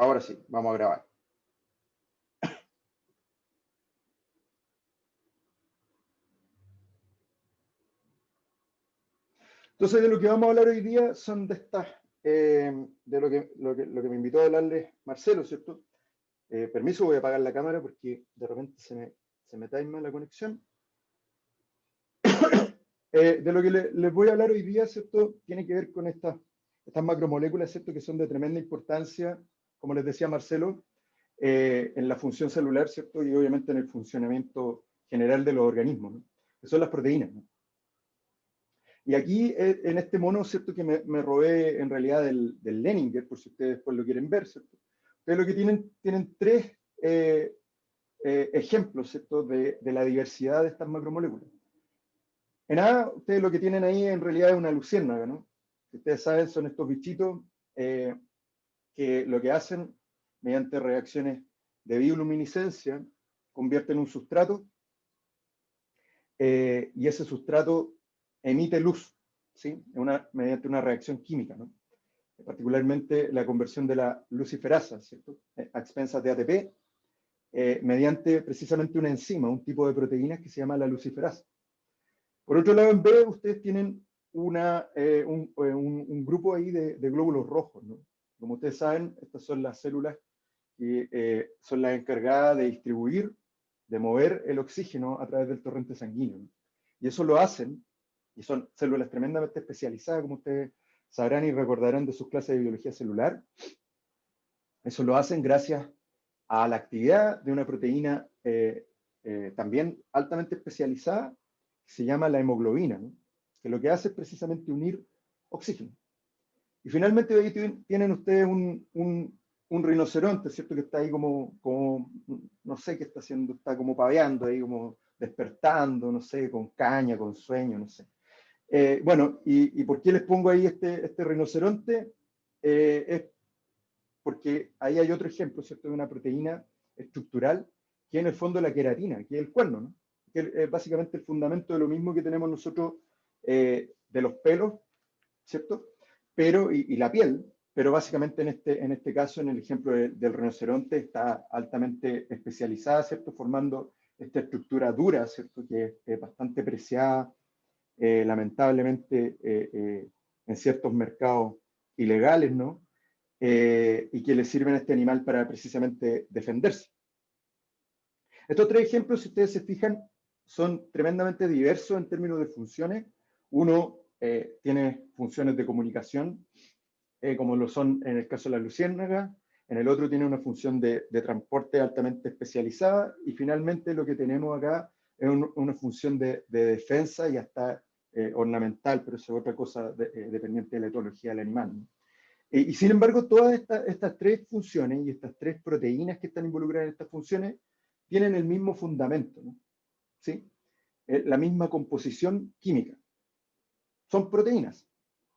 Ahora sí, vamos a grabar. Entonces, de lo que vamos a hablar hoy día son de estas, de lo que me invitó a hablarles Marcelo, ¿cierto? Permiso, voy a apagar la cámara porque de repente se me taima la conexión. De lo que les voy a hablar hoy día, ¿cierto? Tiene que ver con estas macromoléculas, ¿cierto? Que son de tremenda importancia, como les decía Marcelo, en la función celular, ¿cierto? Y obviamente en el funcionamiento general de los organismos, ¿no? Que son las proteínas, ¿no? Y aquí, en este mono, ¿cierto? Que me robé en realidad del Leninger, por si ustedes después lo quieren ver, ¿cierto? Ustedes lo que tienen tres ejemplos, ¿cierto? De la diversidad de estas macromoléculas. En A, ustedes lo que tienen ahí en realidad es una luciérnaga, ¿no? Que ustedes saben, son estos bichitos que lo que hacen, mediante reacciones de bioluminiscencia, convierten un sustrato y ese sustrato emite luz, ¿sí? Mediante una reacción química, ¿no? Particularmente la conversión de la luciferasa, ¿cierto? A expensas de ATP, mediante precisamente una enzima, un tipo de proteínas que se llama la luciferasa. Por otro lado, en B, ustedes tienen un grupo ahí de glóbulos rojos, ¿no? Como ustedes saben, estas son las células que son las encargadas de distribuir, de mover el oxígeno a través del torrente sanguíneo, ¿no? Y eso lo hacen, y son células tremendamente especializadas, como ustedes sabrán y recordarán de sus clases de biología celular. Eso lo hacen gracias a la actividad de una proteína también altamente especializada, que se llama la hemoglobina, ¿no? Que lo que hace es precisamente unir oxígeno. Y finalmente ahí tienen ustedes un rinoceronte, ¿cierto? Que está ahí como, no sé qué está haciendo, está como paveando ahí, como despertando, no sé, con caña, con sueño, no sé. Bueno, y ¿por qué les pongo ahí este rinoceronte? Es porque ahí hay otro ejemplo, ¿cierto? De una proteína estructural, que en el fondo es la queratina, que es el cuerno, ¿no? Que es básicamente el fundamento de lo mismo que tenemos nosotros de los pelos, ¿cierto? Pero, y la piel, pero básicamente en este caso, en el ejemplo del rinoceronte, está altamente especializada, ¿cierto? Formando esta estructura dura, ¿cierto? Que es bastante preciada, lamentablemente, en ciertos mercados ilegales, ¿no? Y que le sirven a este animal para precisamente defenderse. Estos tres ejemplos, si ustedes se fijan, son tremendamente diversos en términos de funciones. Uno tiene funciones de comunicación, como lo son en el caso de la luciérnaga. En el otro tiene una función de transporte altamente especializada. Y finalmente lo que tenemos acá es una función de defensa y hasta ornamental, pero eso es otra cosa dependiente de la etología del animal, ¿no? Y sin embargo, todas estas tres funciones y estas tres proteínas que están involucradas en estas funciones tienen el mismo fundamento, ¿no? ¿Sí? La misma composición química. Son proteínas,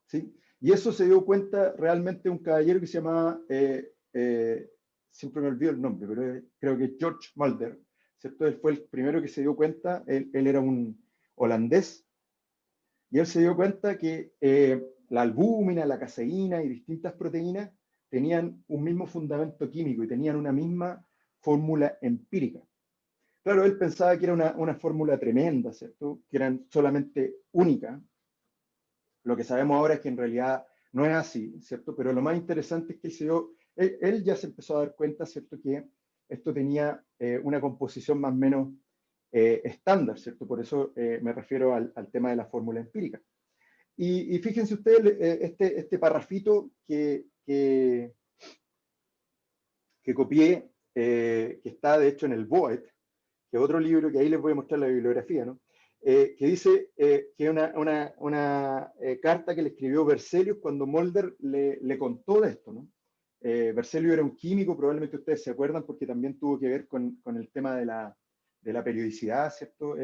¿sí? Y eso se dio cuenta realmente un caballero que se llamaba, siempre me olvido el nombre, pero creo que George Mulder, ¿cierto? Él fue el primero que se dio cuenta, él era un holandés, y él se dio cuenta que la albúmina, la caseína y distintas proteínas tenían un mismo fundamento químico y tenían una misma fórmula empírica. Claro, él pensaba que era una fórmula tremenda, ¿cierto? Que eran solamente únicas. Lo que sabemos ahora es que en realidad no es así, ¿cierto? Pero lo más interesante es que él ya se empezó a dar cuenta, ¿cierto? Que esto tenía una composición más o menos estándar, ¿cierto? Por eso me refiero al tema de la fórmula empírica. Y fíjense ustedes este parrafito que copié, que está de hecho en el BOET, que es otro libro que ahí les voy a mostrar la bibliografía, ¿no? Que dice que una carta que le escribió Berzelius cuando Mulder le contó de esto, ¿no? Berzelius era un químico, probablemente ustedes se acuerdan, porque también tuvo que ver con el tema de la periodicidad, ¿cierto?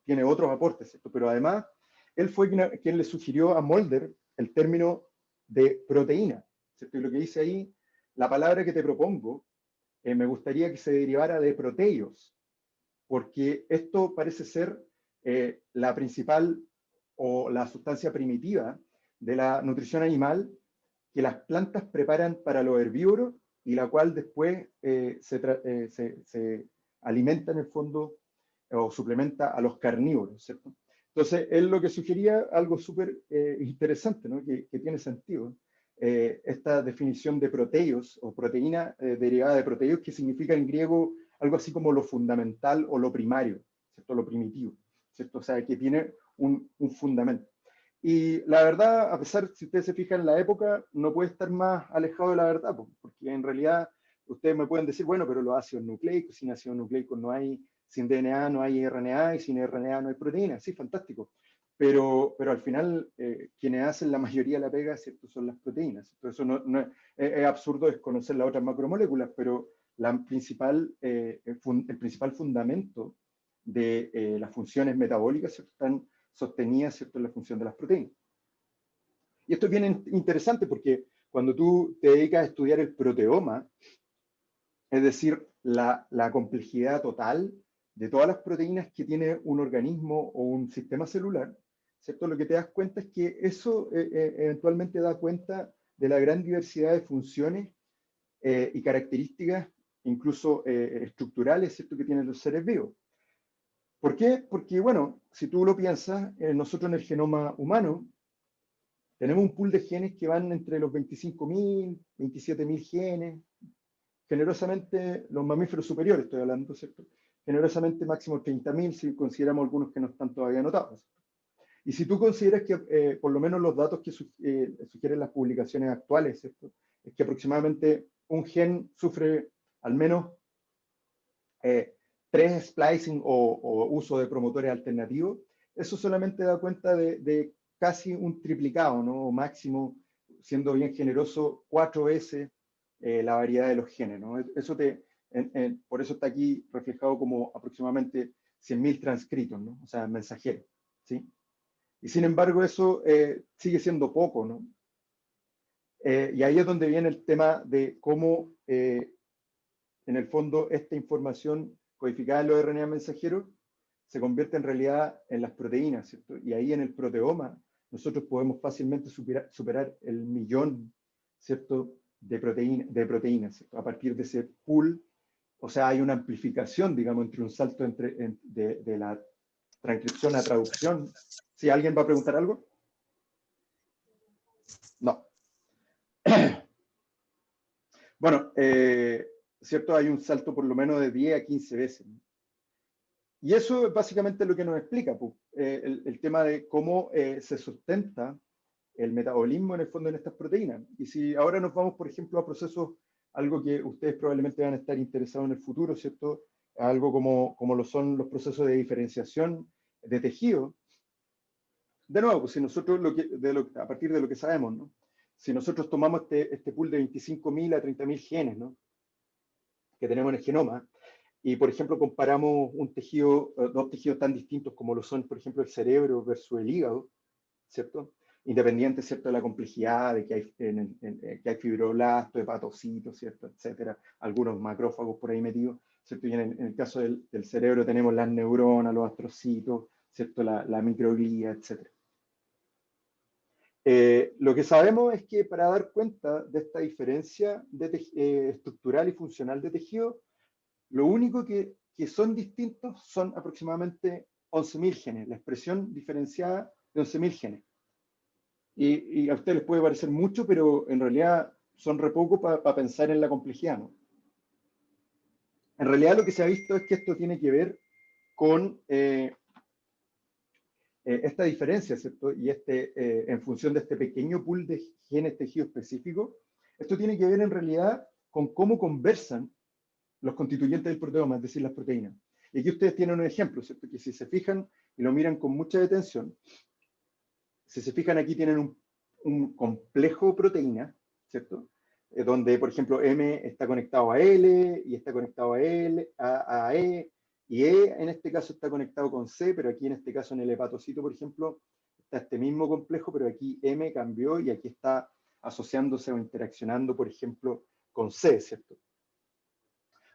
Tiene otros aportes, ¿cierto? Pero además, él fue quien le sugirió a Mulder el término de proteína, ¿cierto? Y lo que dice ahí, la palabra que te propongo, me gustaría que se derivara de proteios, porque esto parece ser la principal o la sustancia primitiva de la nutrición animal que las plantas preparan para los herbívoros y la cual después se alimenta en el fondo o suplementa a los carnívoros, ¿cierto? Entonces, él lo que sugería, algo súper interesante, ¿no? Que tiene sentido, esta definición de proteos o proteína derivada de proteos, que significa en griego algo así como lo fundamental o lo primario, ¿cierto? Lo primitivo, ¿cierto? O sea, que tiene un fundamento. Y la verdad, a pesar, si ustedes se fijan en la época, no puede estar más alejado de la verdad, porque en realidad ustedes me pueden decir, bueno, pero los ácidos nucleicos, sin ácidos nucleicos no hay, sin DNA no hay RNA, y sin RNA no hay proteína. Sí, fantástico. Pero al final, quienes hacen la mayoría de la pega, ¿cierto? Son las proteínas. Entonces, eso es absurdo desconocer las otras macromoléculas, pero el principal fundamento de las funciones metabólicas, ¿cierto? Están sostenidas, ¿cierto?, en la función de las proteínas. Y esto es bien interesante porque cuando tú te dedicas a estudiar el proteoma, es decir, la complejidad total de todas las proteínas que tiene un organismo o un sistema celular, ¿cierto? Lo que te das cuenta es que eso eventualmente da cuenta de la gran diversidad de funciones y características, incluso estructurales, ¿cierto?, que tienen los seres vivos. ¿Por qué? Porque, bueno, si tú lo piensas, nosotros en el genoma humano tenemos un pool de genes que van entre los 25.000, 27.000 genes. Generosamente, los mamíferos superiores, estoy hablando, ¿cierto? Generosamente máximo 30.000 si consideramos algunos que no están todavía anotados. Y si tú consideras que, por lo menos los datos que sugieren las publicaciones actuales, ¿cierto?, es que aproximadamente un gen sufre al menos 3 splicing o uso de promotores alternativos, eso solamente da cuenta de casi un triplicado, ¿no? O máximo, siendo bien generoso, 4 veces la variedad de los genes, ¿no? Eso por eso está aquí reflejado como aproximadamente 100.000 transcritos, ¿no? O sea, mensajeros, ¿sí? Y sin embargo, eso sigue siendo poco, ¿no? Y ahí es donde viene el tema de cómo, en el fondo, esta información codificada en los RNA mensajeros se convierte en realidad en las proteínas, ¿cierto? Y ahí en el proteoma nosotros podemos fácilmente superar el 1.000.000, ¿cierto?, de proteínas, ¿cierto?, a partir de ese pool. O sea, hay una amplificación, digamos, entre un salto de la transcripción a traducción. ¿Si alguien va a preguntar algo? No. Bueno, ¿cierto? Hay un salto por lo menos de 10 a 15 veces. Y eso es básicamente lo que nos explica, pues, el tema de cómo se sustenta el metabolismo en el fondo en estas proteínas. Y si ahora nos vamos, por ejemplo, a procesos, algo que ustedes probablemente van a estar interesados en el futuro, ¿cierto? Algo como lo son los procesos de diferenciación de tejido. De nuevo, pues si nosotros, a partir de lo que sabemos, ¿no? Si nosotros tomamos este pool de 25.000 a 30.000 genes, ¿no?, que tenemos en el genoma, y por ejemplo comparamos un tejido, dos tejidos tan distintos como lo son, por ejemplo, el cerebro versus el hígado, ¿cierto? Independiente, ¿cierto?, de la complejidad de que hay fibroblastos, hepatocitos, ¿cierto?, etcétera, algunos macrófagos por ahí metidos, ¿cierto? Y en el caso del cerebro tenemos las neuronas, los astrocitos, ¿cierto?, la microglía, etcétera. Lo que sabemos es que para dar cuenta de esta diferencia estructural y funcional de tejido, lo único que son distintos son aproximadamente 11.000 genes, la expresión diferenciada de 11.000 genes. Y a ustedes les puede parecer mucho, pero en realidad son re poco para pensar en la complejidad, ¿no? En realidad lo que se ha visto es que esto tiene que ver con esta diferencia, ¿cierto? Y en función de este pequeño pool de genes tejido específico, esto tiene que ver en realidad con cómo conversan los constituyentes del proteoma, es decir, las proteínas. Y aquí ustedes tienen un ejemplo, ¿cierto? Que si se fijan y lo miran con mucha detención, si se fijan aquí tienen un complejo proteína, ¿cierto? Donde, por ejemplo, M está conectado a L y está conectado a E, y E en este caso está conectado con C, pero aquí en este caso en el hepatocito, por ejemplo, está este mismo complejo, pero aquí M cambió y aquí está asociándose o interaccionando, por ejemplo, con C, ¿cierto?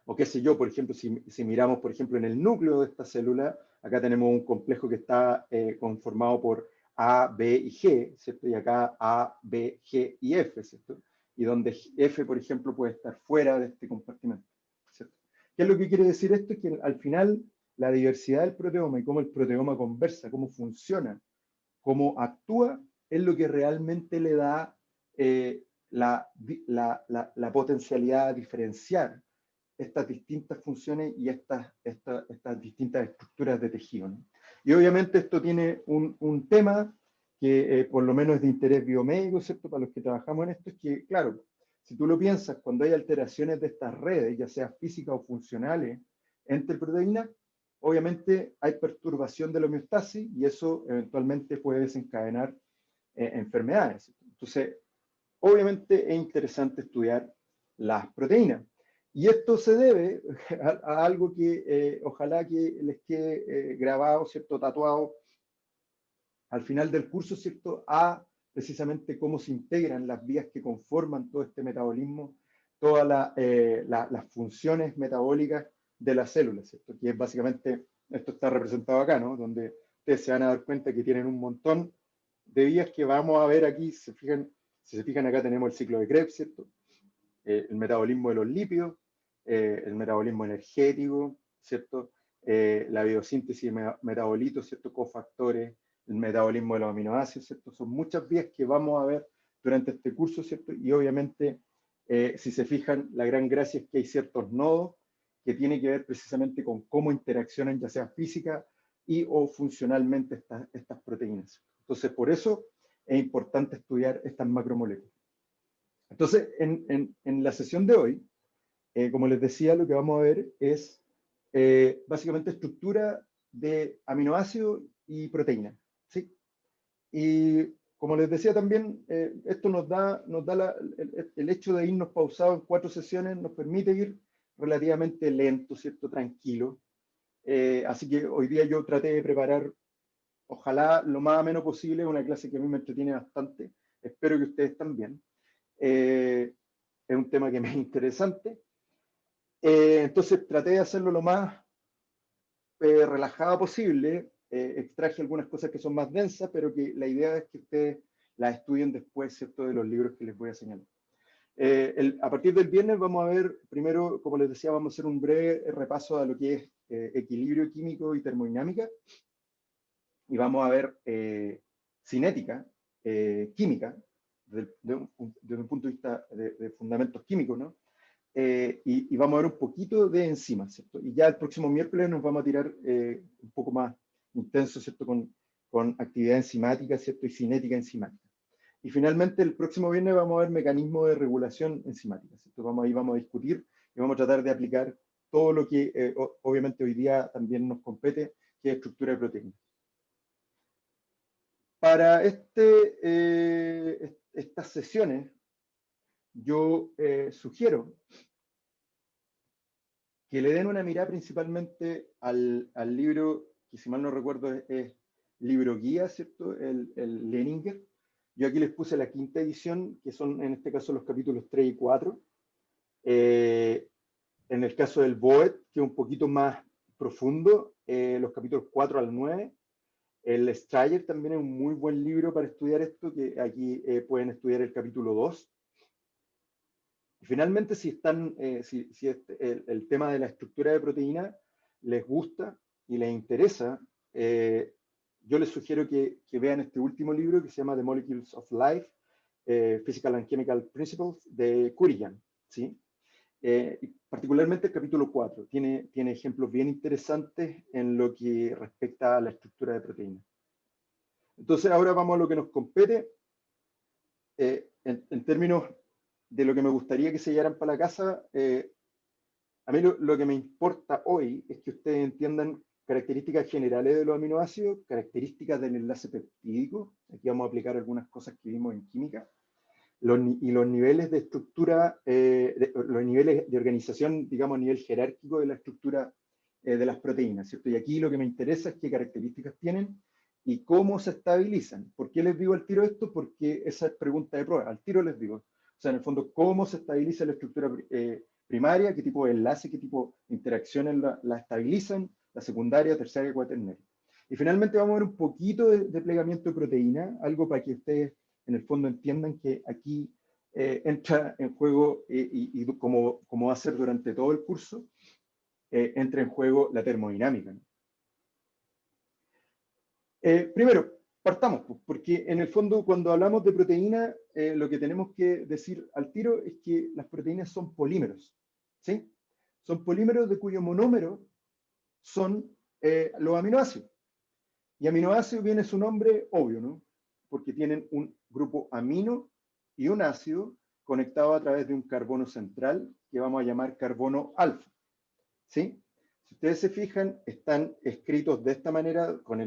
O qué sé yo, por ejemplo, si miramos, por ejemplo, en el núcleo de esta célula, acá tenemos un complejo que está conformado por A, B y G, ¿cierto? Y acá A, B, G y F, ¿cierto? y donde F, por ejemplo, puede estar fuera de este compartimento, ¿cierto? ¿Qué es lo que quiere decir esto? Que al final la diversidad del proteoma y cómo el proteoma conversa, cómo funciona, cómo actúa, es lo que realmente le da la potencialidad a diferenciar estas distintas funciones y estas distintas estructuras de tejido, ¿no? Y obviamente esto tiene un tema que por lo menos es de interés biomédico, ¿cierto? Para los que trabajamos en esto, es que, claro, si tú lo piensas, cuando hay alteraciones de estas redes, ya sea físicas o funcionales, entre proteínas, obviamente hay perturbación de la homeostasis y eso eventualmente puede desencadenar enfermedades. Entonces, obviamente es interesante estudiar las proteínas. Y esto se debe a algo que ojalá que les quede grabado, ¿cierto? Tatuado al final del curso, ¿cierto? A precisamente cómo se integran las vías que conforman todo este metabolismo, todas las funciones metabólicas de las células, ¿cierto? Que es básicamente, esto está representado acá, ¿no? Donde ustedes se van a dar cuenta que tienen un montón de vías que vamos a ver aquí. Si se fijan acá tenemos el ciclo de Krebs, ¿cierto? El metabolismo de los lípidos, el metabolismo energético, ¿cierto? La biosíntesis de metabolitos, ¿cierto? Cofactores, el metabolismo de los aminoácidos, ¿cierto? Son muchas vías que vamos a ver durante este curso, ¿cierto? Y obviamente, si se fijan, la gran gracia es que hay ciertos nodos que tienen que ver precisamente con cómo interaccionan, ya sea física y o funcionalmente estas proteínas. Entonces, por eso es importante estudiar estas macromoléculas. Entonces, en la sesión de hoy, como les decía, lo que vamos a ver es básicamente estructura de aminoácidos y proteínas, ¿sí? Y como les decía también, esto nos da el hecho de irnos pausados en 4 sesiones, nos permite ir relativamente lento, ¿cierto? Tranquilo. Así que hoy día yo traté de preparar, ojalá lo más ameno posible, una clase que a mí me entretiene bastante. Espero que ustedes también. Es un tema que me es interesante. Entonces traté de hacerlo lo más relajado posible. Extraje algunas cosas que son más densas, pero que la idea es que ustedes las estudien después, ¿cierto?, de los libros que les voy a señalar. A partir del viernes vamos a ver, primero, como les decía, vamos a hacer un breve repaso a lo que es equilibrio químico y termodinámica. Y vamos a ver cinética, química, desde un punto de vista de fundamentos químicos, ¿no? Y vamos a ver un poquito de enzimas, ¿cierto? Y ya el próximo miércoles nos vamos a tirar un poco más intenso, ¿cierto? Con actividad enzimática, ¿cierto? Y cinética enzimática. Y finalmente el próximo viernes vamos a ver mecanismos de regulación enzimática, ¿cierto? Ahí vamos a discutir y vamos a tratar de aplicar todo lo que obviamente hoy día también nos compete, que es estructura de proteínas. Para estas sesiones, yo sugiero que le den una mirada principalmente al libro, que si mal no recuerdo es libro guía, ¿cierto? El Leninger. Yo aquí les puse la 5ª edición, que son en este caso los capítulos 3 y 4. En el caso del Boet, que es un poquito más profundo, los capítulos 4 al 9. El Strayer también es un muy buen libro para estudiar esto, que aquí pueden estudiar el capítulo 2. Y finalmente, si el tema de la estructura de proteína les gusta y les interesa, yo les sugiero que vean este último libro que se llama The Molecules of Life, Physical and Chemical Principles, de Kurian, ¿sí? Particularmente el capítulo 4 tiene ejemplos bien interesantes en lo que respecta a la estructura de proteínas. Entonces, ahora vamos a lo que nos compete. En términos de lo que me gustaría que se llevaran para la casa, a mí lo que me importa hoy es que ustedes entiendan características generales de los aminoácidos, características del enlace peptídico. Aquí vamos a aplicar algunas cosas que vimos en química. Y los niveles de estructura, los niveles de organización, digamos, a nivel jerárquico de la estructura de las proteínas, ¿cierto? Y aquí lo que me interesa es qué características tienen y cómo se estabilizan. ¿Por qué les digo al tiro esto? Porque esa es pregunta de prueba. Al tiro les digo. O sea, en el fondo, ¿cómo se estabiliza la estructura primaria? ¿Qué tipo de enlace, qué tipo de interacciones la estabilizan? La secundaria, terciaria y cuaternaria. Y finalmente vamos a ver un poquito de plegamiento de proteína, algo para que ustedes en el fondo entiendan que aquí entra en juego, y como va a ser durante todo el curso, entra en juego la termodinámica, ¿no? Primero, partamos, pues, porque en el fondo cuando hablamos de proteína, lo que tenemos que decir al tiro es que las proteínas son polímeros, ¿sí? Son polímeros de cuyo monómero son los aminoácidos. Y aminoácido viene su nombre obvio, ¿no? Porque tienen un grupo amino y un ácido conectado a través de un carbono central que vamos a llamar carbono alfa, ¿sí? Si ustedes se fijan, están escritos de esta manera con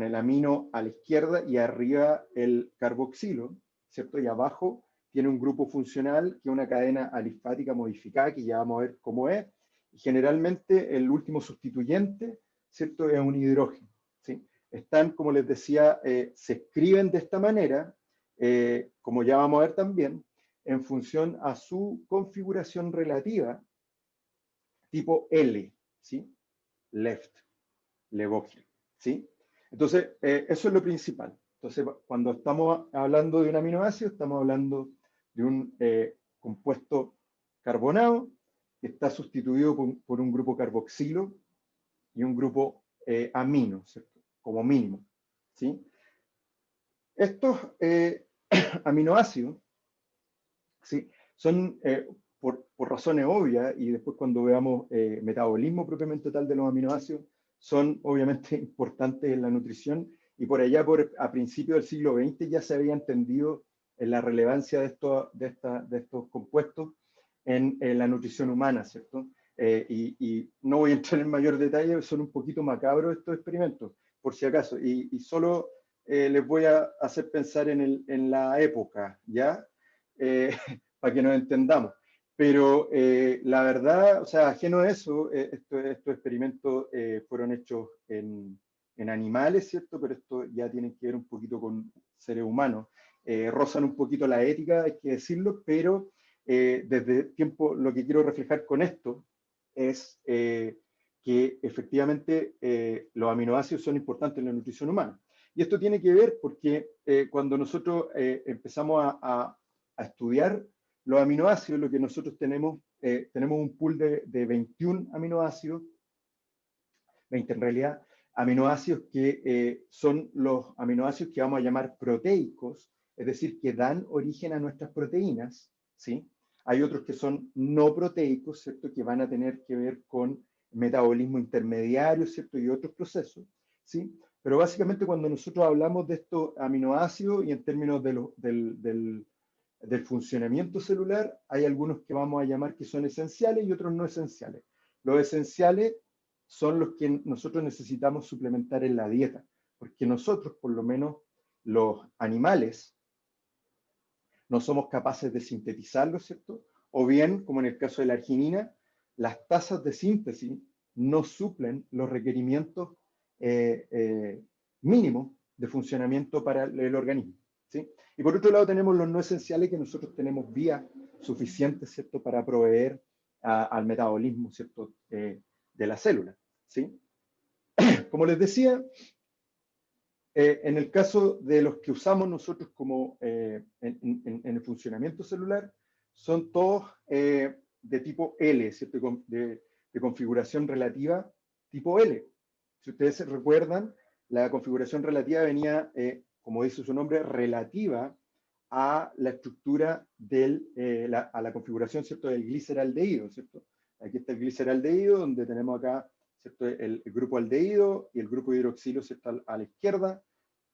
el amino a la izquierda y arriba el carboxilo, ¿cierto? Y abajo tiene un grupo funcional que es una cadena alifática modificada, que ya vamos a ver cómo es. Y generalmente el último sustituyente, ¿cierto? Es un hidrógeno, ¿sí? Están, como les decía, se escriben de esta manera, como ya vamos a ver también, en función a su configuración relativa, tipo L, ¿sí? Left, Levogel, ¿sí? Entonces, eso es lo principal. Entonces, cuando estamos hablando de un aminoácido, estamos hablando de un compuesto carbonado que está sustituido por un grupo carboxilo y un grupo amino, ¿cierto? Como mínimo, ¿sí? Estos aminoácidos, ¿sí? Son, por razones obvias, y después cuando veamos metabolismo propiamente tal de los aminoácidos, son obviamente importantes en la nutrición, y por allá, a principios del siglo XX, ya se había entendido la relevancia de estos compuestos en la nutrición humana, ¿cierto? Y no voy a entrar en mayor detalle, son un poquito macabros estos experimentos, por si acaso, y solo les voy a hacer pensar en la época, ¿ya? Para que nos entendamos. Pero la verdad, o sea, ajeno a eso, estos experimentos fueron hechos en animales, ¿cierto? Pero esto ya tiene que ver un poquito con seres humanos. Rozan un poquito la ética, hay que decirlo, pero desde tiempo lo que quiero reflejar con esto es que efectivamente los aminoácidos son importantes en la nutrición humana. Y esto tiene que ver porque cuando nosotros empezamos a estudiar los aminoácidos, lo que nosotros tenemos un pool de 21 aminoácidos, 20 en realidad, aminoácidos que son los aminoácidos que vamos a llamar proteicos, es decir, que dan origen a nuestras proteínas, ¿sí? Hay otros que son no proteicos, ¿cierto? Que van a tener que ver con metabolismo intermediario, ¿cierto? Y otros procesos, ¿sí? Pero básicamente cuando nosotros hablamos de estos aminoácidos y en términos del funcionamiento celular, hay algunos que vamos a llamar que son esenciales y otros no esenciales. Los esenciales son los que nosotros necesitamos suplementar en la dieta, porque nosotros, por lo menos los animales, no somos capaces de sintetizarlos, ¿cierto? O bien, como en el caso de la arginina, las tasas de síntesis no suplen los requerimientos mínimos de funcionamiento para el organismo, ¿sí? Y por otro lado tenemos los no esenciales, que nosotros tenemos vías suficientes, ¿cierto?, para proveer al metabolismo, ¿cierto?, de la célula, ¿sí? Como les decía, en el caso de los que usamos nosotros como en el funcionamiento celular, son todos de tipo L, ¿cierto?, de configuración relativa tipo L. Si ustedes se recuerdan, la configuración relativa venía, como dice su nombre, relativa a la estructura a la configuración, ¿cierto?, del gliceraldehído, ¿cierto? Aquí está el gliceraldehído, donde tenemos acá, ¿cierto?, el grupo aldehído y el grupo hidroxilo, ¿cierto?, a la izquierda,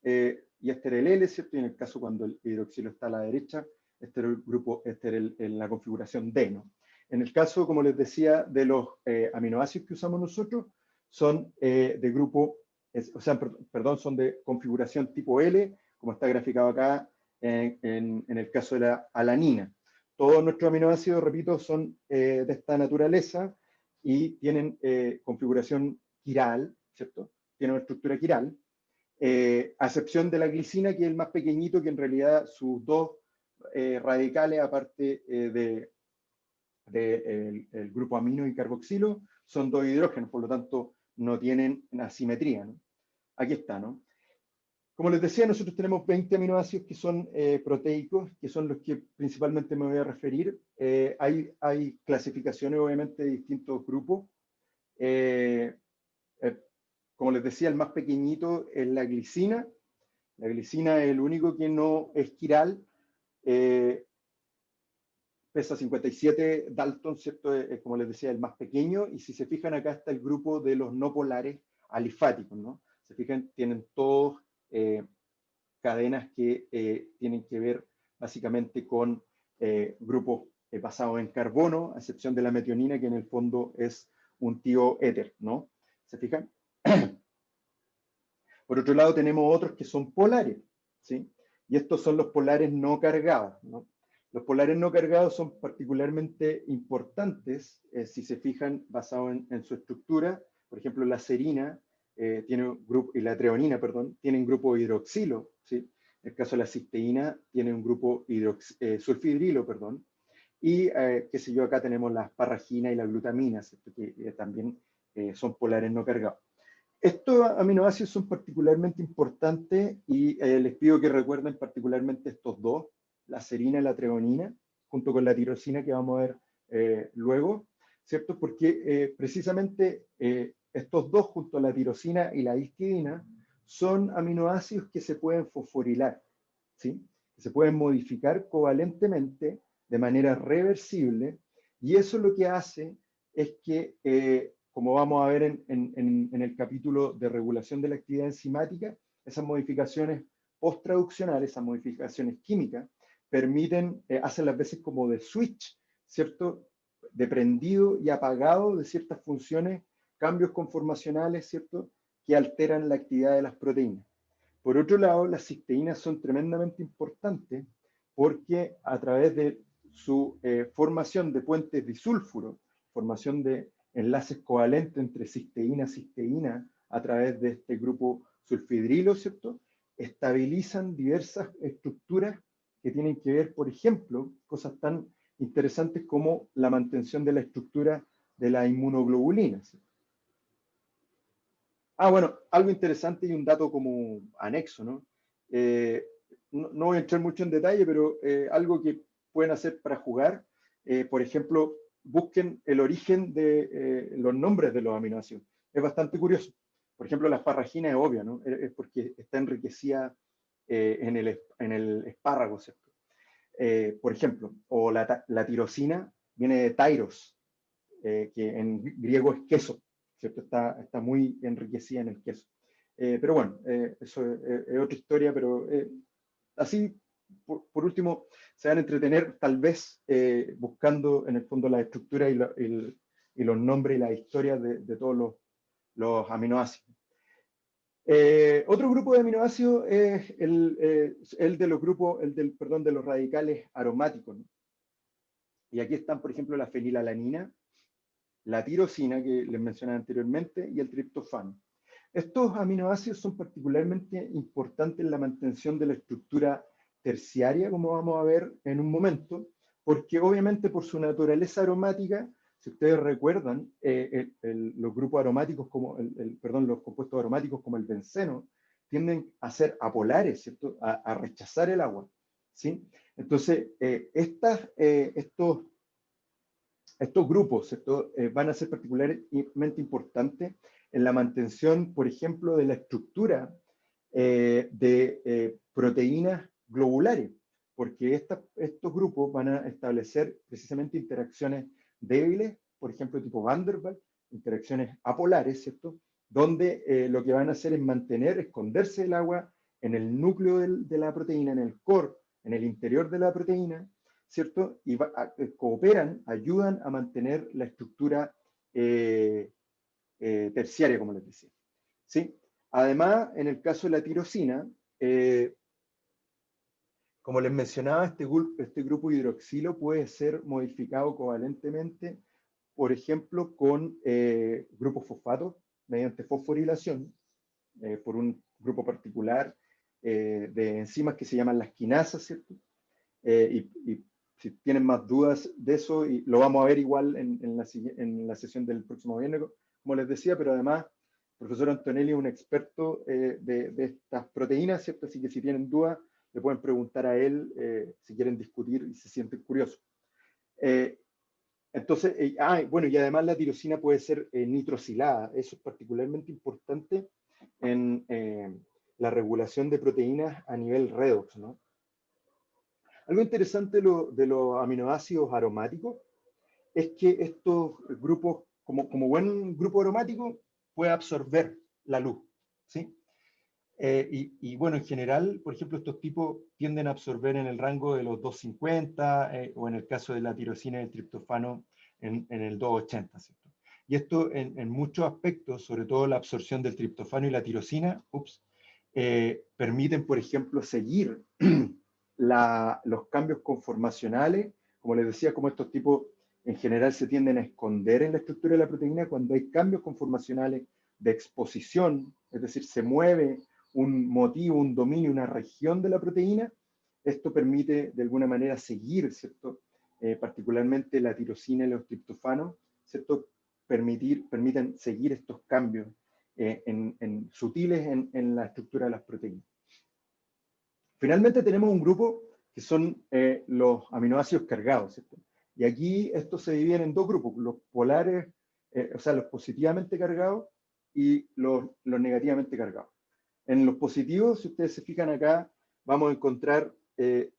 y este era el L, ¿cierto? Y en el caso cuando el hidroxilo está a la derecha, este era el grupo, este era la configuración D, ¿no? En el caso, como les decía, de los aminoácidos que usamos nosotros, son de grupo, o sea, perdón, son de configuración tipo L, como está graficado acá en el caso de la alanina. Todos nuestros aminoácidos, repito, son de esta naturaleza y tienen configuración quiral, ¿cierto? Tienen una estructura quiral, a excepción de la glicina, que es el más pequeñito, que en realidad sus dos radicales, aparte el grupo amino y carboxilo, son dos hidrógenos, por lo tanto no tienen asimetría, ¿no? Aquí está, ¿no? Como les decía, nosotros tenemos 20 aminoácidos que son proteicos, que son los que principalmente me voy a referir. Hay clasificaciones, obviamente, de distintos grupos. Eh, como les decía, el más pequeñito es la glicina. La glicina es el único que no es quiral. Pesa 57 Dalton, ¿cierto? Como les decía, el más pequeño. Y si se fijan, acá está el grupo de los no polares alifáticos, ¿no? Se fijan, tienen todos cadenas que tienen que ver básicamente con grupos basados en carbono, a excepción de la metionina, que en el fondo es un tío éter, ¿no? ¿Se fijan? Por otro lado, tenemos otros que son polares, ¿sí? Y estos son los polares no cargados, ¿no? Los polares no cargados son particularmente importantes, si se fijan, basados en su estructura. Por ejemplo, la serina tiene un grupo, y la treonina, perdón, tienen grupo hidroxilo, ¿sí? En el caso de la cisteína, tiene un grupo sulfidrilo, perdón. Y, qué sé yo, acá tenemos la asparragina y la glutamina, ¿cierto? Que también son polares no cargados. Estos aminoácidos son particularmente importantes y les pido que recuerden particularmente estos dos, la serina y la treonina, junto con la tirosina que vamos a ver luego, ¿cierto? Porque precisamente estos dos, junto a la tirosina y la histidina, son aminoácidos que se pueden fosforilar, ¿sí? Que se pueden modificar covalentemente de manera reversible, y eso lo que hace es que como vamos a ver en el capítulo de regulación de la actividad enzimática, esas modificaciones post-traduccionales, esas modificaciones químicas, permiten, hacen las veces como de switch, ¿cierto? De prendido y apagado de ciertas funciones, cambios conformacionales, ¿cierto? Que alteran la actividad de las proteínas. Por otro lado, las cisteínas son tremendamente importantes porque a través de su formación de puentes disulfuro, formación de enlaces covalentes entre cisteína y cisteína a través de este grupo sulfidrilo, ¿cierto? Estabilizan diversas estructuras que tienen que ver, por ejemplo, cosas tan interesantes como la mantención de la estructura de la inmunoglobulina, ¿cierto? Bueno, algo interesante y un dato como anexo, ¿no? No voy a entrar mucho en detalle, pero algo que pueden hacer para jugar, por ejemplo, busquen el origen de los nombres de los aminoácidos. Es bastante curioso. Por ejemplo, la asparragina es obvia, ¿no? Es porque está enriquecida en el espárrago, ¿cierto? Por ejemplo, o la tirosina viene de tyros, que en griego es queso, ¿cierto? Está muy enriquecida en el queso. Pero bueno, eso es otra historia, pero así, por último, se van a entretener tal vez buscando en el fondo la estructura y los nombres y las historias de todos los aminoácidos. Otro grupo de aminoácidos es el de los grupos, perdón, de los radicales aromáticos, ¿no? Y aquí están, por ejemplo, la fenilalanina, la tirosina que les mencioné anteriormente y el triptofano. Estos aminoácidos son particularmente importantes en la mantención de la estructura terciaria, como vamos a ver en un momento, porque obviamente por su naturaleza aromática, si ustedes recuerdan, los grupos aromáticos, perdón, los compuestos aromáticos como el benceno, tienden a ser apolares, ¿cierto? A rechazar el agua, ¿sí? Entonces, estos grupos, ¿cierto? Van a ser particularmente importantes en la mantención, por ejemplo, de la estructura de proteínas globulares, porque estos grupos van a establecer precisamente interacciones débiles, por ejemplo, tipo Van der Waals, interacciones apolares, ¿cierto? Donde lo que van a hacer es esconderse el agua en el núcleo de la proteína, en el core, en el interior de la proteína, ¿cierto? Y cooperan, ayudan a mantener la estructura terciaria, como les decía, ¿sí? Además, en el caso de la tirosina, como les mencionaba, este grupo hidroxilo puede ser modificado covalentemente, por ejemplo, con grupos fosfatos mediante fosforilación, por un grupo particular de enzimas que se llaman las quinasas, ¿cierto? Y si tienen más dudas de eso, y lo vamos a ver igual en la sesión del próximo viernes, como les decía, pero además profesor Antonelli es un experto de estas proteínas, ¿cierto? Así que si tienen dudas, le pueden preguntar a él si quieren discutir y se sienten curiosos. Entonces, bueno, y además la tirosina puede ser nitrosilada. Eso es particularmente importante en la regulación de proteínas a nivel redox, ¿no? Algo interesante de los aminoácidos aromáticos es que estos grupos, como buen grupo aromático, puede absorber la luz, ¿sí? Y bueno, en general, por ejemplo, estos tipos tienden a absorber en el rango de los 250, o en el caso de la tirosina y el triptofano, en el 280, ¿cierto? Y esto en muchos aspectos, sobre todo la absorción del triptofano y la tirosina, permiten, por ejemplo, seguir los cambios conformacionales. Como les decía, como estos tipos en general se tienden a esconder en la estructura de la proteína cuando hay cambios conformacionales de exposición, es decir, se mueve un motivo, un dominio, una región de la proteína. Esto permite de alguna manera seguir, ¿cierto? Particularmente la tirosina y los triptofanos, ¿cierto? Permiten seguir estos cambios sutiles en la estructura de las proteínas. Finalmente tenemos un grupo que son los aminoácidos cargados, ¿cierto? Y aquí estos se dividen en dos grupos, los polares, o sea, los positivamente cargados y los negativamente cargados. En los positivos, si ustedes se fijan acá, vamos a encontrar,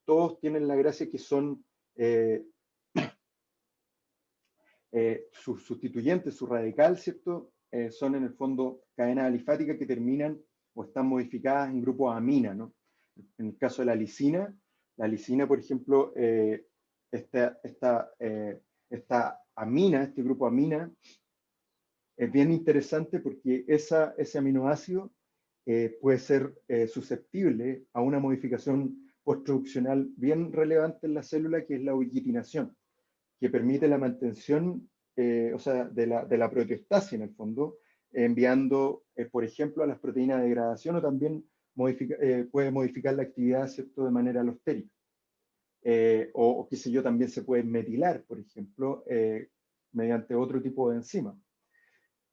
todos tienen la gracia que son sus sustituyentes, su radical, ¿cierto? Son en el fondo cadenas alifáticas que terminan o están modificadas en grupos amina, ¿no? En el caso de la lisina, por ejemplo, esta amina, este grupo amina, es bien interesante porque ese aminoácido puede ser susceptible a una modificación postproduccional bien relevante en la célula, que es la ubiquitinación, que permite la mantención, o sea, de la proteostasis en el fondo, enviando, por ejemplo, a las proteínas de degradación, o también puede modificar la actividad, ¿cierto?, de manera alostérica. O qué sé yo, también se puede metilar, por ejemplo, mediante otro tipo de enzima.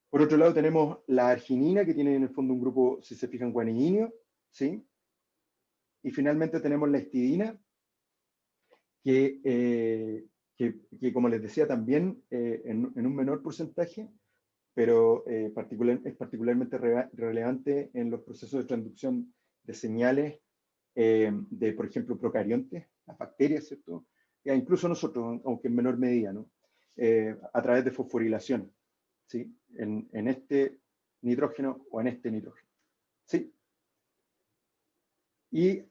Por otro lado tenemos la arginina, que tiene en el fondo un grupo, si se fijan, guanidinio, ¿sí? Y finalmente tenemos la histidina, que como les decía también, en un menor porcentaje, pero es particularmente relevante en los procesos de transducción de señales de, por ejemplo, procariontes, las bacterias, ¿cierto? E incluso nosotros, aunque en menor medida, ¿no? A través de fosforilación, ¿sí? En este nitrógeno o en este nitrógeno, ¿sí? Y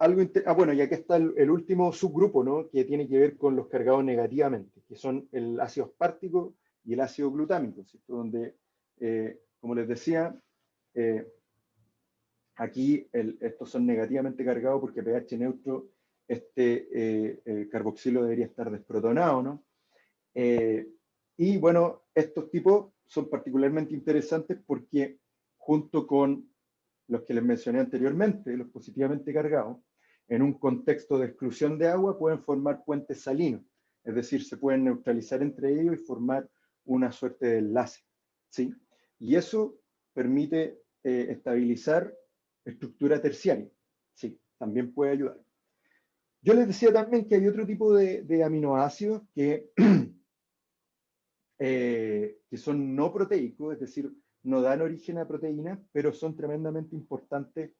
bueno, y aquí está el último subgrupo, ¿no? Que tiene que ver con los cargados negativamente, que son el ácido aspartico y el ácido glutámico, ¿cierto? Donde, como les decía, aquí estos son negativamente cargados porque pH neutro, carboxilo debería estar desprotonado, ¿no? Y bueno, estos tipos son particularmente interesantes porque junto con los que les mencioné anteriormente, los positivamente cargados, en un contexto de exclusión de agua pueden formar puentes salinos, es decir, se pueden neutralizar entre ellos y formar una suerte de enlace, ¿sí? Y eso permite estabilizar estructura terciaria, ¿sí? También puede ayudar. Yo les decía también que hay otro tipo de aminoácidos que son no proteicos, es decir, no dan origen a proteínas, pero son tremendamente importantes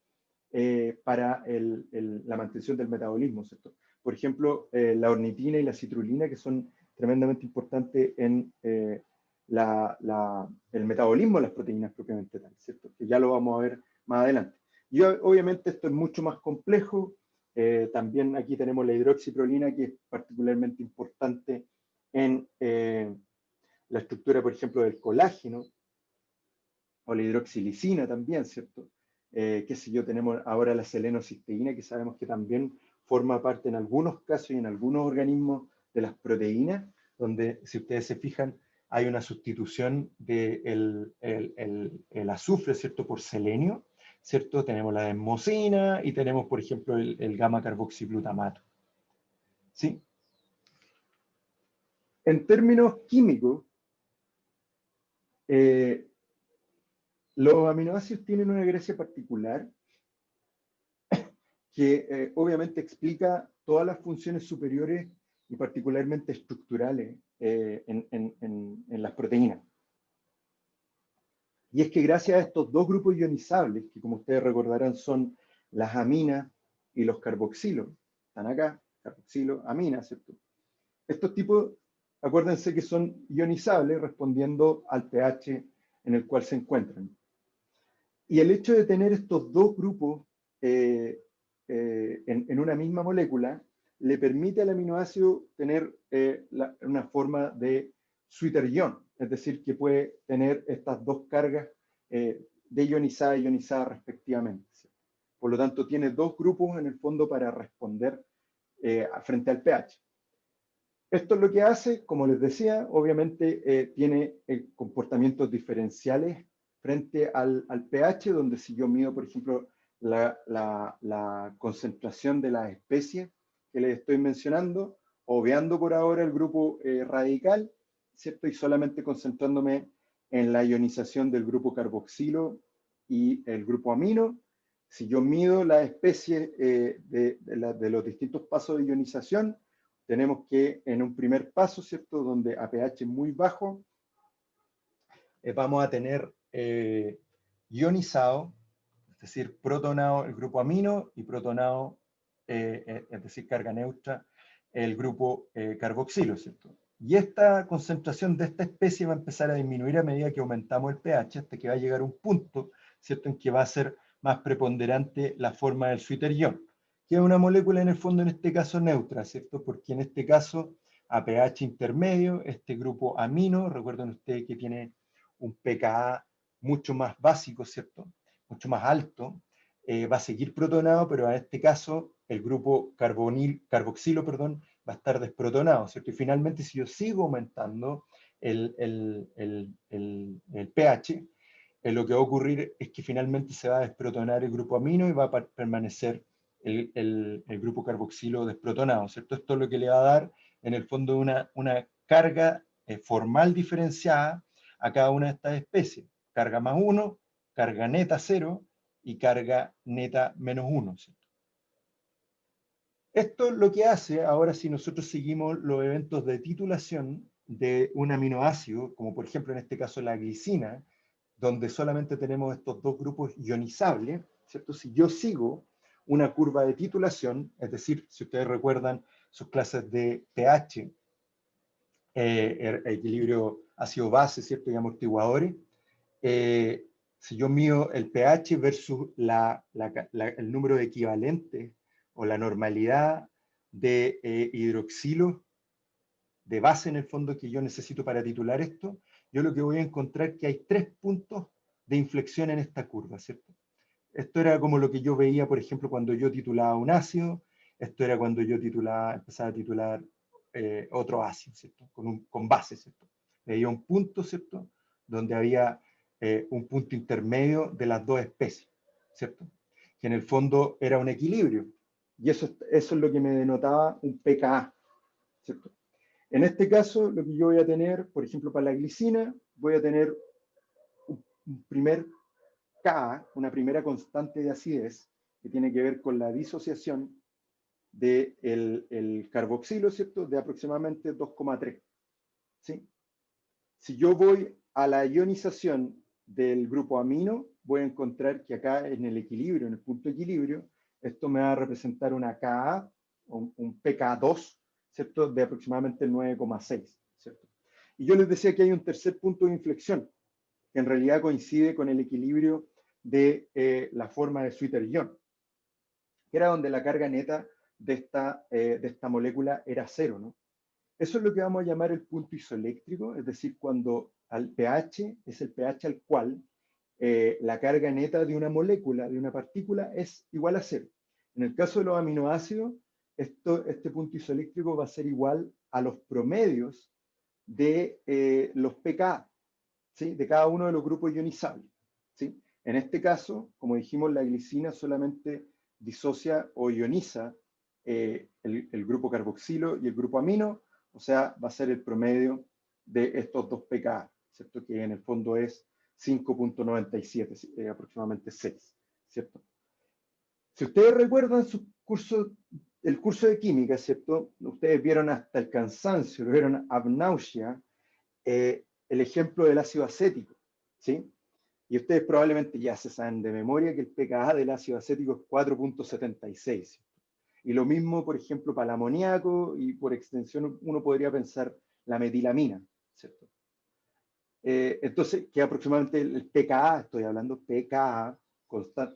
para la mantención del metabolismo, ¿cierto? Por ejemplo, la ornitina y la citrulina, que son tremendamente importantes en el metabolismo de las proteínas propiamente tal, ¿cierto? Que ya lo vamos a ver más adelante. Y obviamente esto es mucho más complejo. También aquí tenemos la hidroxiprolina, que es particularmente importante en la estructura, por ejemplo, del colágeno, o la hidroxilicina también, ¿cierto? Qué sé yo, tenemos ahora la selenocisteína, que sabemos que también forma parte en algunos casos y en algunos organismos de las proteínas, donde, si ustedes se fijan, hay una sustitución del el azufre, ¿cierto?, por selenio, ¿cierto? Tenemos la desmosina y tenemos, por ejemplo, el gamma-carboxiglutamato, ¿sí? En términos químicos, Los aminoácidos tienen una gracia particular que obviamente explica todas las funciones superiores y particularmente estructurales en las proteínas. Y es que gracias a estos dos grupos ionizables, que como ustedes recordarán son las aminas y los carboxilos, están acá, carboxilo, amina, ¿cierto? Estos tipos, acuérdense que son ionizables respondiendo al pH en el cual se encuentran. Y el hecho de tener estos dos grupos en una misma molécula le permite al aminoácido tener una forma de sweeter-ion, es decir, que puede tener estas dos cargas de ionizada y ionizada respectivamente. Por lo tanto, tiene dos grupos en el fondo para responder frente al pH. Esto es lo que hace, como les decía, obviamente tiene comportamientos diferenciales frente al pH, donde si yo mido, por ejemplo, la concentración de las especies que les estoy mencionando, obviando por ahora el grupo radical, ¿cierto? Y solamente concentrándome en la ionización del grupo carboxilo y el grupo amino. Si yo mido la especie de los distintos pasos de ionización, tenemos que en un primer paso, ¿cierto? Donde a pH muy bajo, vamos a tener ionizado, es decir, protonado el grupo amino y protonado, es decir, carga neutra, el grupo carboxilo, ¿cierto? Y esta concentración de esta especie va a empezar a disminuir a medida que aumentamos el pH, hasta que va a llegar a un punto, ¿cierto?, en que va a ser más preponderante la forma del sweeter-ion, que es una molécula en el fondo, en este caso, neutra, ¿cierto? Porque en este caso, a pH intermedio, este grupo amino, recuerden ustedes que tiene un pKa mucho más básico, ¿cierto? Mucho más alto, va a seguir protonado, pero en este caso el grupo carboxilo, perdón, va a estar desprotonado, ¿cierto? Y finalmente, si yo sigo aumentando el pH, lo que va a ocurrir es que finalmente se va a desprotonar el grupo amino y va a permanecer el grupo carboxilo desprotonado, ¿cierto? Esto es lo que le va a dar, en el fondo, una carga formal diferenciada a cada una de estas especies. Carga más 1, carga neta 0 y carga neta menos 1, ¿cierto? Esto lo que hace, ahora si nosotros seguimos los eventos de titulación de un aminoácido, como por ejemplo en este caso la glicina, donde solamente tenemos estos dos grupos ionizables, ¿cierto? Si yo sigo una curva de titulación, es decir, si ustedes recuerdan sus clases de pH, equilibrio ácido-base, ¿cierto? Y amortiguadores, si yo mido el pH versus el número de equivalentes o la normalidad de hidroxilo de base en el fondo que yo necesito para titular esto, yo lo que voy a encontrar es que hay 3 puntos de inflexión en esta curva, ¿cierto? Esto era como lo que yo veía, por ejemplo, cuando yo titulaba un ácido, esto era cuando yo empezaba a titular otro ácido, ¿cierto? Con base, ¿cierto? Veía un punto, ¿cierto? Donde había un punto intermedio de las dos especies, ¿cierto? Que en el fondo era un equilibrio. Y eso es lo que me denotaba un pKa, ¿cierto? En este caso, lo que yo voy a tener, por ejemplo, para la glicina, voy a tener un primer Ka, una primera constante de acidez, que tiene que ver con la disociación del el carboxilo, ¿cierto? De aproximadamente 2,3. ¿Sí? Si yo voy a la ionización del grupo amino, voy a encontrar que acá en el equilibrio, en el punto de equilibrio, esto me va a representar una Ka, un pK2, ¿cierto? De aproximadamente 9,6, ¿cierto? Y yo les decía que hay un tercer punto de inflexión, que en realidad coincide con el equilibrio de la forma de sweeter-ion, que era donde la carga neta de esta molécula era cero, ¿no? Eso es lo que vamos a llamar el punto isoeléctrico, es decir, cuando al pH es el pH al cual la carga neta de una molécula, de una partícula, es igual a cero. En el caso de los aminoácidos, este punto isoeléctrico va a ser igual a los promedios de los pKa, ¿sí? De cada uno de los grupos ionizables, ¿sí? En este caso, como dijimos, la glicina solamente disocia o ioniza el grupo carboxilo y el grupo amino, o sea, va a ser el promedio de estos dos pKa, ¿cierto? Que en el fondo es 5.97, aproximadamente 6, ¿cierto? Si ustedes recuerdan el curso de química, ¿cierto? Ustedes vieron hasta el cansancio, lo vieron ab nausea, el ejemplo del ácido acético, ¿sí? Y ustedes probablemente ya se saben de memoria que el pKa del ácido acético es 4.76. Y lo mismo, por ejemplo, para el amoníaco y por extensión uno podría pensar la metilamina, ¿cierto? Entonces, que aproximadamente el pKa, estoy hablando pKa,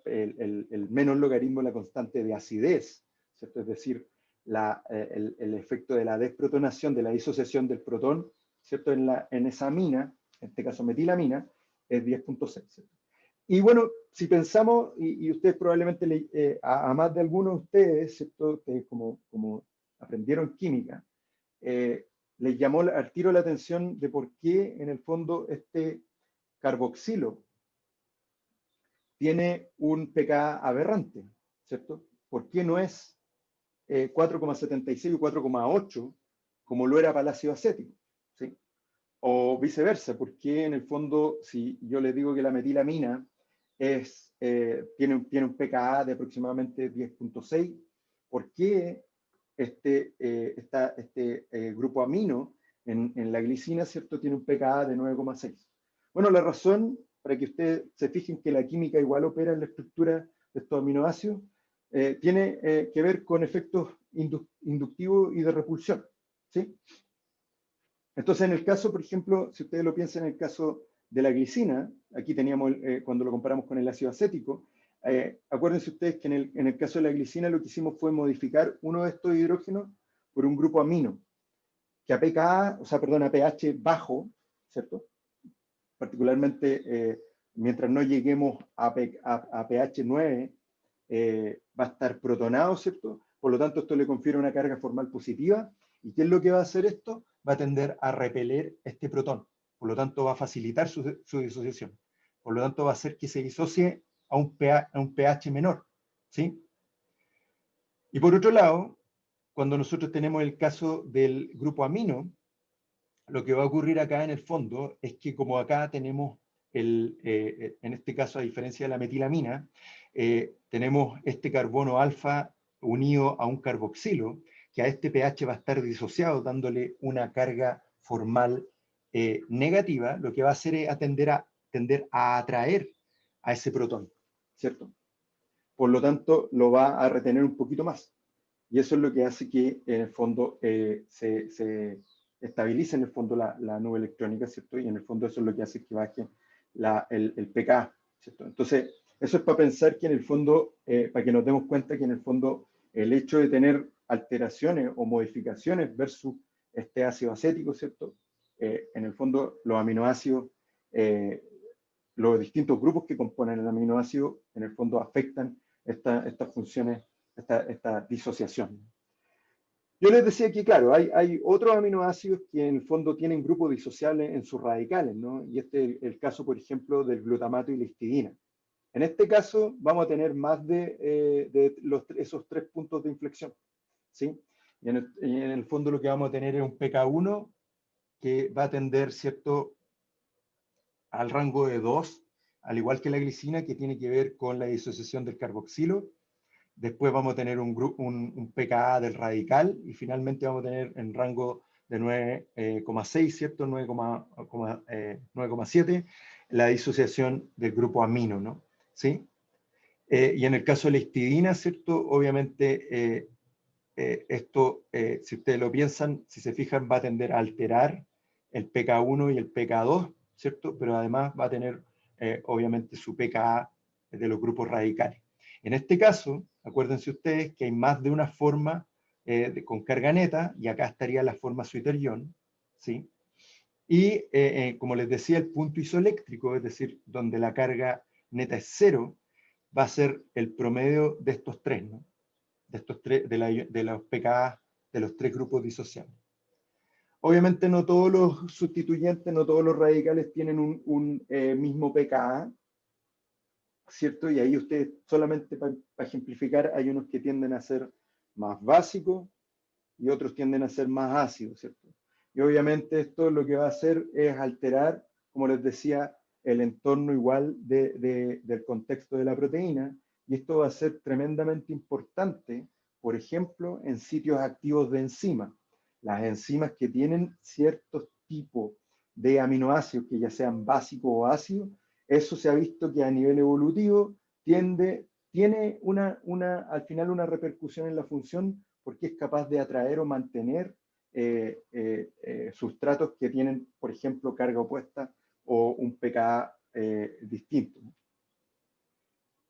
el menos logaritmo de la constante de acidez, ¿cierto? Es decir, el efecto de la desprotonación, de la disociación del protón, ¿cierto? En esa amina, en este caso metilamina, es 10.6. Y bueno, si pensamos, y ustedes probablemente, a más de algunos de ustedes, ¿cierto? Como aprendieron química, les llamó al tiro la atención de por qué en el fondo este carboxilo tiene un pKa aberrante, ¿cierto? ¿Por qué no es 4,76 o 4,8 como lo era para el ácido acético? ¿Sí? O viceversa, ¿por qué en el fondo si yo les digo que la metilamina tiene un pKa de aproximadamente 10.6, ¿por qué este grupo amino en la glicina, ¿cierto? Tiene un pKa de 9,6. Bueno, la razón, para que ustedes se fijen que la química igual opera en la estructura de estos aminoácidos, tiene que ver con efectos inductivos y de repulsión, ¿sí? Entonces, en el caso, por ejemplo, si ustedes lo piensan en el caso de la glicina, aquí teníamos, cuando lo comparamos con el ácido acético, acuérdense ustedes que en el caso de la glicina lo que hicimos fue modificar uno de estos hidrógenos por un grupo amino, que a pKa, o sea, perdón, a pH bajo, ¿cierto? Particularmente, mientras no lleguemos a pH 9, va a estar protonado, ¿cierto? Por lo tanto, esto le confiere una carga formal positiva. ¿Y qué es lo que va a hacer esto? Va a tender a repeler este protón. Por lo tanto, va a facilitar su disociación. Por lo tanto, va a hacer que se disocie a un pH menor, ¿sí? Y por otro lado, cuando nosotros tenemos el caso del grupo amino, lo que va a ocurrir acá en el fondo es que como acá tenemos, en este caso a diferencia de la metilamina, tenemos este carbono alfa unido a un carboxilo, que a este pH va a estar disociado, dándole una carga formal negativa, lo que va a hacer es tender a atraer a ese protón, ¿cierto? Por lo tanto, lo va a retener un poquito más. Y eso es lo que hace que en el fondo se estabilice en el fondo la nube electrónica, ¿cierto? Y en el fondo eso es lo que hace que baje el pKa, ¿cierto? Entonces, eso es para pensar que en el fondo, para que nos demos cuenta que en el fondo el hecho de tener alteraciones o modificaciones versus este ácido acético, ¿cierto? En el fondo los aminoácidos, los distintos grupos que componen el aminoácido, en el fondo afectan estas funciones, esta disociación. Yo les decía que, claro, hay otros aminoácidos que en el fondo tienen grupos disociables en sus radicales, ¿no? Y este es el caso, por ejemplo, del glutamato y la histidina. En este caso, vamos a tener más de esos 3 puntos de inflexión, ¿sí? Y en el fondo lo que vamos a tener es un pK1 que va a tender, ¿cierto?, al rango de 2, al igual que la glicina, que tiene que ver con la disociación del carboxilo. Después vamos a tener un pKa del radical y finalmente vamos a tener en rango de 9,6, ¿cierto? 9,7, la disociación del grupo amino, ¿no? ¿Sí? Y en el caso de la histidina, ¿cierto? Obviamente esto, si ustedes lo piensan, si se fijan, va a tender a alterar el pK1 y el pK2, ¿cierto? Pero además va a tener, obviamente, su pKa de los grupos radicales. En este caso, acuérdense ustedes que hay más de una forma con carga neta, y acá estaría la forma Switer-Ion, ¿sí? Y como les decía, el punto isoeléctrico, es decir, donde la carga neta es 0, va a ser el promedio de estos tres, ¿no? De estos tres, de los pKa de los 3 grupos disociables. Obviamente no todos los sustituyentes, no todos los radicales tienen un mismo pKa, ¿cierto? Y ahí ustedes, solamente para ejemplificar, hay unos que tienden a ser más básicos y otros tienden a ser más ácidos, ¿cierto? Y obviamente esto lo que va a hacer es alterar, como les decía, el entorno igual del contexto de la proteína, y esto va a ser tremendamente importante, por ejemplo, en sitios activos de enzimas. Las enzimas que tienen ciertos tipos de aminoácidos, que ya sean básicos o ácidos, eso se ha visto que a nivel evolutivo tiene al final una repercusión en la función, porque es capaz de atraer o mantener sustratos que tienen, por ejemplo, carga opuesta o un pKa distinto.